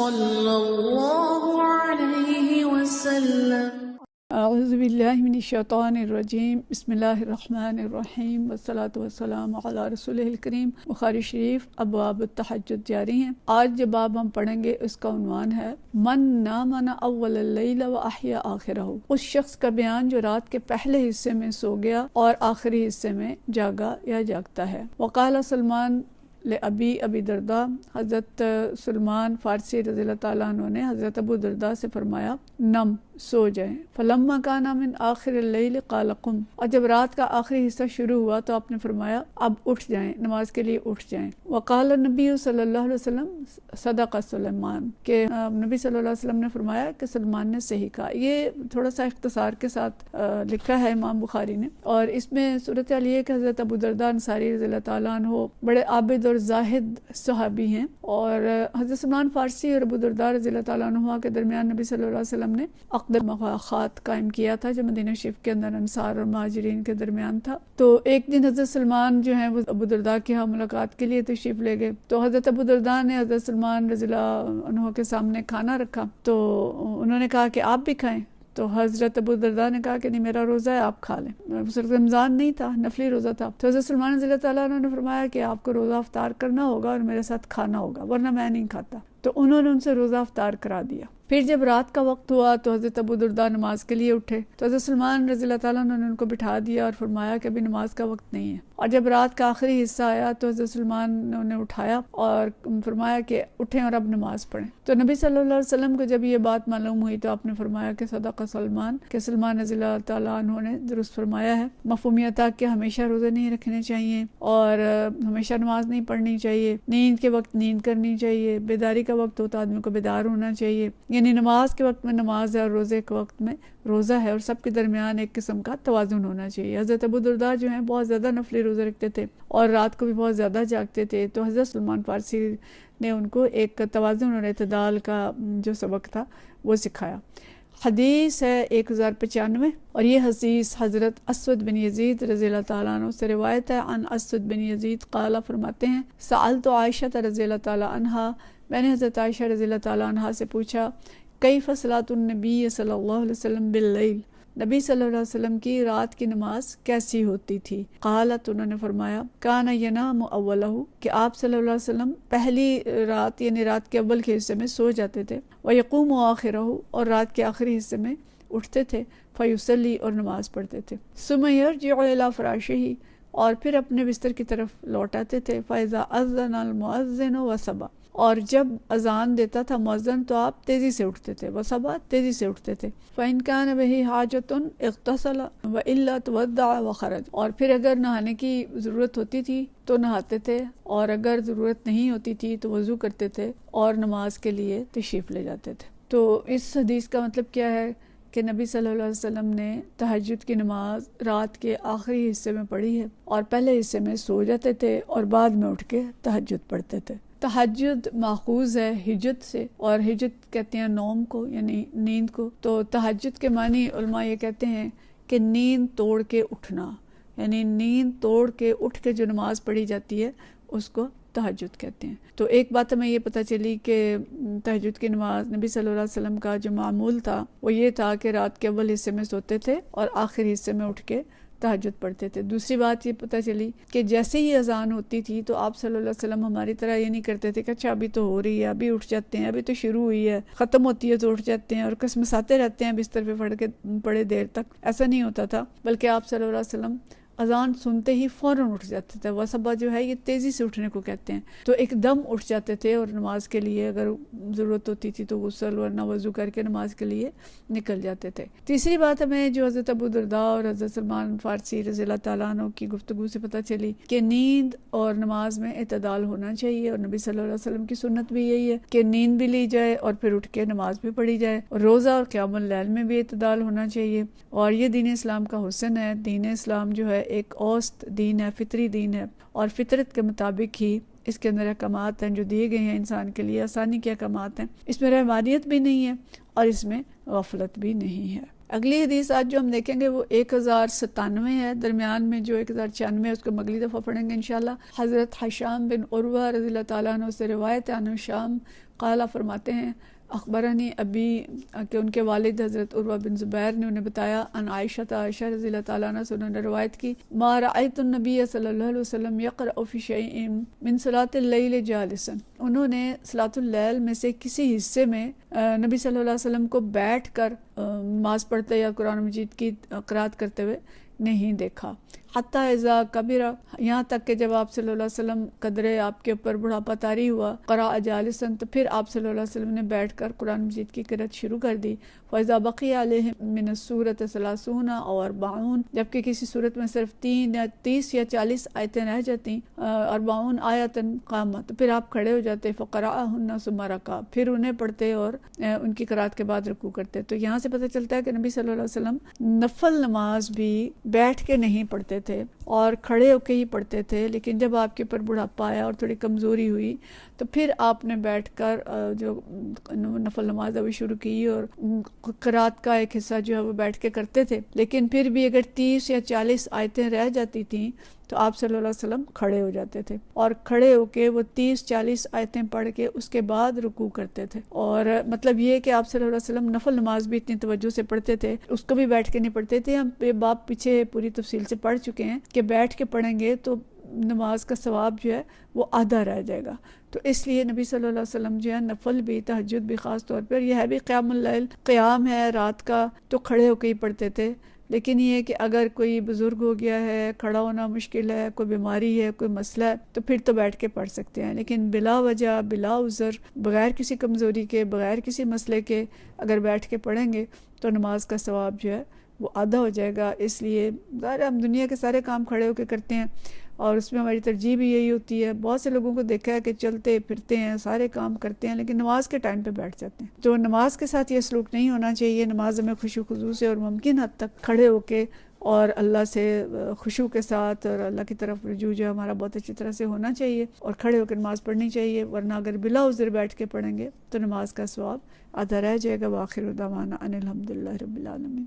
صلی اللہ علیہ وسلم۔ اعوذ باللہ من الشیطان الرجیم، بسم اللہ الرحمن الرحیم، والصلاة والسلام علی رسولہ الکریم۔ بخاری شریف ابواب التہجد جاری ہیں۔ آج جو باب ہم پڑھیں گے اس کا عنوان ہے من نام اول اللیل واحیا آخرہ، اس شخص کا بیان جو رات کے پہلے حصے میں سو گیا اور آخری حصے میں جاگا یا جاگتا ہے۔ وقال سلمان ابی درداء، حضرت سلمان فارسی رضی اللہ تعالیٰ عنہ نے حضرت ابو درداء سے فرمایا نم، سو جائیں۔ فلما کان من آخر اللیل قال قم، اور جب رات کا آخری حصہ شروع ہوا تو آپ نے فرمایا اب اٹھ جائیں، نماز کے لیے اٹھ جائیں۔ وقال نبی صلی اللہ علیہ وسلم صدق سلیمان، کہ نبی صلی اللہ علیہ وسلم نے فرمایا کہ سلمان نے صحیح کہا۔ یہ تھوڑا سا اختصار کے ساتھ لکھا ہے امام بخاری نے، اور اس میں صورتحال یہ ہے کہ حضرت ابو درداء انصاری رضی اللہ تعالیٰ عنہ بڑے عابد اور زاہد صحابی ہیں، اور حضرت سلمان فارسی اور ابو درداء رضی اللہ تعالیٰ عنہ کے درمیان نبی صلی اللہ علیہ وسلم نے عقد مواخات قائم کیا تھا جو مدینہ شریف کے اندر انصار اور مہاجرین کے درمیان تھا۔ تو ایک دن حضرت سلمان جو ہیں وہ ابو درداء کے ہاں ملاقات کے لیے تشریف لے گئے، تو حضرت ابو درداء نے حضرت سلمان رضی اللہ عنہ کے سامنے کھانا رکھا، تو انہوں نے کہا کہ آپ بھی کھائیں، تو حضرت ابو درداء نے کہا کہ نہیں، میرا روزہ ہے، آپ کھا لیں۔ رمضان نہیں تھا، نفلی روزہ تھا، تو حضرت سلمان رضی اللہ تعالیٰ عنہ نے فرمایا کہ آپ کو روزہ افطار کرنا ہوگا اور میرے ساتھ کھانا ہوگا، ورنہ میں نہیں کھاتا۔ تو انہوں نے ان سے روزہ افطار کرا دیا۔ پھر جب رات کا وقت ہوا تو حضرت ابو درداء نماز کے لیے اٹھے، تو حضرت سلمان رضی اللہ تعالیٰ عنہ نے ان کو بٹھا دیا اور فرمایا کہ ابھی نماز کا وقت نہیں ہے۔ اور جب رات کا آخری حصہ آیا تو حضرت سلمان نے انہیں اٹھایا اور فرمایا کہ اٹھیں اور اب نماز پڑھیں۔ تو نبی صلی اللہ علیہ وسلم کو جب یہ بات معلوم ہوئی تو آپ نے فرمایا کہ صدق سلمان، کہ سلمان رضی اللہ تعالیٰ عنہ نے درست فرمایا ہے۔ مفہوم یہ تھا کہ ہمیشہ روزے نہیں رکھنے چاہیے اور ہمیشہ نماز نہیں پڑھنی چاہیے، نیند کے وقت نیند کرنی چاہیے، بیداری کا وقت ہوتا آدمی کو بیدار ہونا چاہیے، یعنی نماز کے وقت میں نماز ہے اور روزے کے وقت میں روزہ ہے، اور سب کے درمیان ایک قسم کا توازن ہونا چاہیے۔ حضرت ابو درداء جو ہیں بہت زیادہ نفلی روزے رکھتے تھے اور رات کو بھی بہت زیادہ جاگتے تھے، تو حضرت سلمان فارسی نے ان کو ایک توازن اور اعتدال کا جو سبق تھا وہ سکھایا۔ حدیث ہے 1095، اور یہ حدیث حضرت اسود بن یزید رضی اللہ تعالیٰ عنہ سے روایت ہے۔ عن اسود بن یزید قال، فرماتے ہیں سألت عائشہ رضی اللہ تعالیٰ عنہا، میں نے حضرت عائشہ رضی اللہ تعالیٰ عنہا سے پوچھا کیف صلاۃ النبی صلی اللہ علیہ وسلم باللیل، نبی صلی اللہ علیہ وسلم کی رات کی نماز کیسی ہوتی تھی؟ قالت، انہوں نے فرمایا کان ینام اولہ، کہ آپ صلی اللہ علیہ وسلم پہلی رات یعنی رات کے اول کے حصے میں سو جاتے تھے، ویقوم آخرہ، اور رات کے آخری حصے میں اٹھتے تھے، فیصلی، اور نماز پڑھتے تھے، ثم یرجع الی فراشہ، اور پھر اپنے بستر کی طرف لوٹ آتے تھے، فاذا اذن المؤذن وصبا، اور جب اذان دیتا تھا مؤذن تو آپ تیزی سے اٹھتے تھے، وصبا، تیزی سے اٹھتے تھے، فإن كان به حاجة اغتسل وإلا تودع وخرج، اور پھر اگر نہانے کی ضرورت ہوتی تھی تو نہاتے تھے، اور اگر ضرورت نہیں ہوتی تھی تو وضو کرتے تھے اور نماز کے لیے تشریف لے جاتے تھے۔ تو اس حدیث کا مطلب کیا ہے کہ نبی صلی اللہ علیہ وسلم نے تہجد کی نماز رات کے آخری حصے میں پڑھی ہے، اور پہلے حصے میں سو جاتے تھے اور بعد میں اٹھ کے تہجد پڑھتے تھے۔ تہجد ماخوذ ہے ہجت سے، اور ہجت کہتے ہیں نوم کو، یعنی نیند کو۔ تو تہجد کے معنی علماء یہ کہتے ہیں کہ نیند توڑ کے اٹھنا، یعنی نیند توڑ کے اٹھ کے جو نماز پڑھی جاتی ہے اس کو تہجد کہتے ہیں۔ تو ایک بات ہمیں یہ پتہ چلی کہ تہجد کی نماز نبی صلی اللہ علیہ وسلم کا جو معمول تھا وہ یہ تھا کہ رات کے اول حصے میں سوتے تھے اور آخری حصے میں اٹھ کے تہجد پڑھتے تھے۔ دوسری بات یہ پتہ چلی کہ جیسے ہی اذان ہوتی تھی تو آپ صلی اللہ علیہ وسلم ہماری طرح یہ نہیں کرتے تھے کہ اچھا ابھی تو ہو رہی ہے، ابھی اٹھ جاتے ہیں، ابھی تو شروع ہوئی ہے، ختم ہوتی ہے تو اٹھ جاتے ہیں اور قسمساتے رہتے ہیں بستر پہ پڑھ کے بڑے دیر تک۔ ایسا نہیں ہوتا تھا، بلکہ آپ صلی اللہ علیہ وسلم اذان سنتے ہی فوراً اٹھ جاتے تھے۔ وصبا جو ہے یہ تیزی سے اٹھنے کو کہتے ہیں، تو ایک دم اٹھ جاتے تھے اور نماز کے لیے اگر ضرورت ہوتی تھی تو غسل ورنہ وضو کر کے نماز کے لیے نکل جاتے تھے۔ تیسری بات ہمیں جو حضرت ابو درداء اور حضرت سلمان فارسی رضی اللہ تعالیٰ عنہ کی گفتگو سے پتہ چلی کہ نیند اور نماز میں اعتدال ہونا چاہیے، اور نبی صلی اللہ علیہ وسلم کی سنت بھی یہی ہے کہ نیند بھی لی جائے اور پھر اٹھ کے نماز بھی پڑھی جائے، اور روزہ اور قیام اللیل میں بھی اعتدال ہونا چاہیے۔ اور یہ دین اسلام کا حسن ہے۔ دین اسلام جو ہے ایک اوسط دین ہے، فطری دین ہے، اور فطرت کے مطابق ہی اس کے اندر احکامات ہیں جو دیے گئے ہیں انسان کے لیے، آسانی کے احکامات ہیں۔ اس میں رحمانیت بھی نہیں ہے اور اس میں غفلت بھی نہیں ہے۔ اگلی حدیث آج جو ہم دیکھیں گے وہ 1097 ہے، درمیان میں جو 1096 ہے اس کو ہم اگلی دفعہ پڑھیں گے انشاءاللہ۔ حضرت حشام بن عروہ رضی اللہ تعالیٰ عنہ سے روایت ہے، عنہ شام قال فرماتے ہیں اخبرنی ابی کہ ان کے والد حضرت عروہ بن زبیر نے انہیں بتایا، ان عائشہ عائشہ رضی اللہ تعالیٰ عنہ سے انہوں نے روایت کی، ما رأیت النبی صلی اللہ علیہ وسلم یقرأ فی شیء من صلاۃ اللیل جالسا، انہوں نے صلاۃ اللیل میں سے کسی حصے میں نبی صلی اللہ علیہ وسلم کو بیٹھ کر نماز پڑھتے یا قرآن مجید کی قرأت کرتے ہوئے نہیں دیکھا، حتیٰ اذا کبرا، یہاں تک کہ جب آپ صلی اللہ علیہ وسلم قدرے آپ کے اوپر بڑھاپا طاری ہوا، قرأ جالسا، تو پھر آپ صلی اللہ علیہ وسلم نے بیٹھ کر قرآن مجید کی قرأت شروع کر دی، فاذا بقی علیہ من السورۃ 30 او 40، جبکہ کسی صورت میں صرف 30 یا 40 آیتیں رہ جاتی، 40 آیتن قامت، تو پھر آپ کھڑے ہو جاتے، فقرأہن ثم رکع، پھر انہیں پڑھتے اور ان کی قرأت کے بعد رکوع کرتے۔ تو یہاں سے پتہ چلتا ہے کہ نبی صلی اللہ علیہ وسلم نفل نماز بھی بیٹھ کے نہیں پڑھتے تھے اور کھڑے ہو کے ہی پڑھتے تھے، لیکن جب آپ کے اوپر بڑھاپا آیا اور تھوڑی کمزوری ہوئی تو پھر آپ نے بیٹھ کر جو نفل نماز ابھی شروع کی اور قرات کا ایک حصہ جو ہے وہ بیٹھ کے کرتے تھے، لیکن پھر بھی اگر 30 یا 40 آیتیں رہ جاتی تھیں تو آپ صلی اللہ علیہ وسلم کھڑے ہو جاتے تھے اور کھڑے ہو کے وہ 30-40 آیتیں پڑھ کے اس کے بعد رکوع کرتے تھے۔ اور مطلب یہ کہ آپ صلی اللہ علیہ وسلم نفل نماز بھی اتنی توجہ سے پڑھتے تھے، اس کو بھی بیٹھ کے نہیں پڑھتے تھے۔ ہم یہ باب پیچھے پوری تفصیل سے پڑھ چکے ہیں کہ بیٹھ کے پڑھیں گے تو نماز کا ثواب جو ہے وہ آدھا رہ جائے گا، تو اس لیے نبی صلی اللہ علیہ وسلم جو ہے نفل بھی، تہجد بھی، خاص طور پر یہ ہے بھی قیام اللیل، قیام ہے رات کا، تو کھڑے ہو کے ہی پڑھتے تھے۔ لیکن یہ کہ اگر کوئی بزرگ ہو گیا ہے، کھڑا ہونا مشکل ہے، کوئی بیماری ہے، کوئی مسئلہ ہے، تو پھر تو بیٹھ کے پڑھ سکتے ہیں، لیکن بلا وجہ، بلا عذر، بغیر کسی کمزوری کے، بغیر کسی مسئلے کے اگر بیٹھ کے پڑھیں گے تو نماز کا ثواب جو ہے وہ آدھا ہو جائے گا۔ اس لیے ظاہر ہم دنیا کے سارے کام کھڑے ہو کے کرتے ہیں اور اس میں ہماری ترجیح بھی یہی ہوتی ہے۔ بہت سے لوگوں کو دیکھا ہے کہ چلتے پھرتے ہیں، سارے کام کرتے ہیں، لیکن نماز کے ٹائم پہ بیٹھ جاتے ہیں۔ تو نماز کے ساتھ یہ سلوک نہیں ہونا چاہیے۔ نماز میں خشوع خضوع سے اور ممکن حد تک کھڑے ہو کے اور اللہ سے خشوع کے ساتھ اور اللہ کی طرف رجوع جو ہمارا بہت اچھی طرح سے ہونا چاہیے اور کھڑے ہو کے نماز پڑھنی چاہیے، ورنہ اگر بلا عذر بیٹھ کے پڑھیں گے تو نماز کا ثواب آدھا رہ جائے گا۔ وآخر دعوانا ان الحمدللہ رب العالمین۔